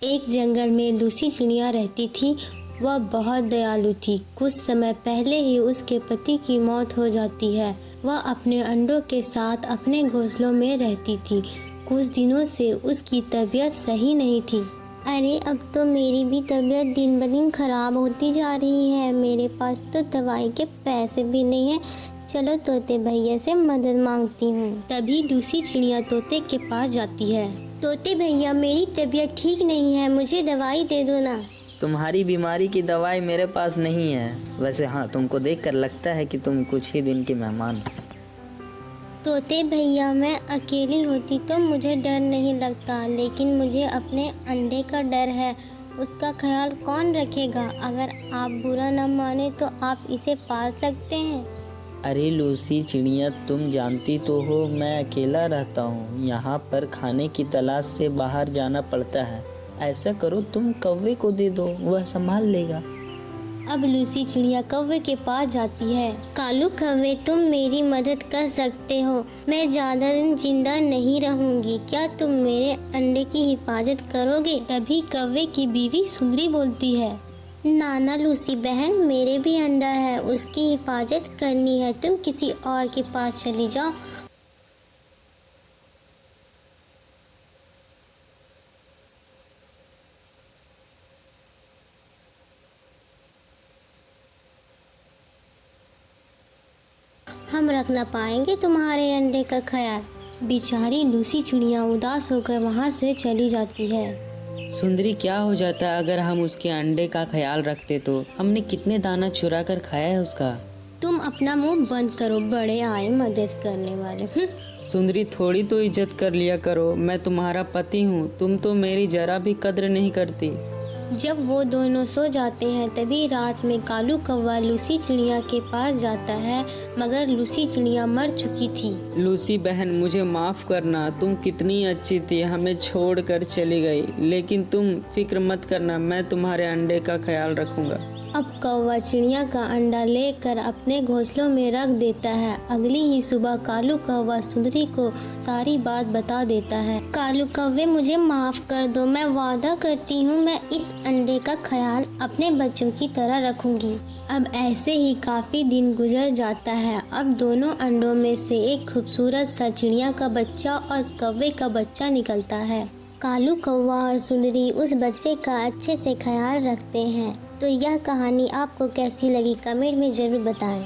एक जंगल में लूसी चिड़िया रहती थी। वह बहुत दयालु थी। कुछ समय पहले ही उसके पति की मौत हो जाती है। वह अपने अंडों के साथ अपने घोंसलों में रहती थी। कुछ दिनों से उसकी तबीयत सही नहीं थी। अरे अब तो मेरी भी तबीयत दिन ब दिन खराब होती जा रही है। मेरे पास तो दवाई के पैसे भी नहीं है। चलो तोते भैया से मदद मांगती हूँ। तभी लूसी चिड़िया तोते के पास जाती है। तोते भैया, मेरी तबीयत ठीक नहीं है, मुझे दवाई दे दो ना। तुम्हारी बीमारी की दवाई मेरे पास नहीं है। वैसे हाँ, तुमको देखकर लगता है कि तुम कुछ ही दिन के मेहमान हो। तोते भैया, मैं अकेली होती तो मुझे डर नहीं लगता, लेकिन मुझे अपने अंडे का डर है। उसका ख्याल कौन रखेगा? अगर आप बुरा न माने तो आप इसे पाल सकते हैं। अरे लूसी चिड़िया, तुम जानती तो हो मैं अकेला रहता हूँ। यहाँ पर खाने की तलाश से बाहर जाना पड़ता है। ऐसा करो, तुम कौवे को दे दो, वह संभाल लेगा। अब लूसी चिड़िया कौवे के पास जाती है। कालू कौवे, तुम मेरी मदद कर सकते हो। मैं ज़्यादा दिन जिंदा नहीं रहूंगी। क्या तुम मेरे अंडे की हिफाजत करोगे? तभी कौवे की बीवी सुंदरी बोलती है, नाना लूसी बहन, मेरे भी अंडा है, उसकी हिफाजत करनी है। तुम किसी और के पास चली जाओ। हम रख ना पाएंगे तुम्हारे अंडे का ख्याल। बेचारी लूसी चिड़िया उदास होकर वहाँ से चली जाती है। सुंदरी, क्या हो जाता अगर हम उसके अंडे का ख्याल रखते तो? हमने कितने दाना चुरा कर खाया है उसका। तुम अपना मुंह बंद करो, बड़े आए मदद करने वाले। सुंदरी, थोड़ी तो इज्जत कर लिया करो। मैं तुम्हारा पति हूँ, तुम तो मेरी जरा भी कद्र नहीं करती। जब वो दोनों सो जाते हैं तभी रात में कालू कौवा लूसी चिड़िया के पास जाता है, मगर लूसी चिड़िया मर चुकी थी। लूसी बहन, मुझे माफ़ करना। तुम कितनी अच्छी थी, हमें छोड़कर चली गई। लेकिन तुम फिक्र मत करना, मैं तुम्हारे अंडे का ख्याल रखूंगा। अब कौवा चिड़िया का अंडा लेकर अपने घोंसलों में रख देता है। अगली ही सुबह कालू कौवा सुंदरी को सारी बात बता देता है। कालू कौवे, मुझे माफ कर दो। मैं वादा करती हूँ मैं इस अंडे का ख्याल अपने बच्चों की तरह रखूंगी। अब ऐसे ही काफी दिन गुजर जाता है। अब दोनों अंडों में से एक खूबसूरत सा चिड़िया का बच्चा और कौवे का बच्चा निकलता है। कालू कौवा और सुंदरी उस बच्चे का अच्छे से ख्याल रखते हैं। तो यह कहानी आपको कैसी लगी कमेंट में जरूर बताएं।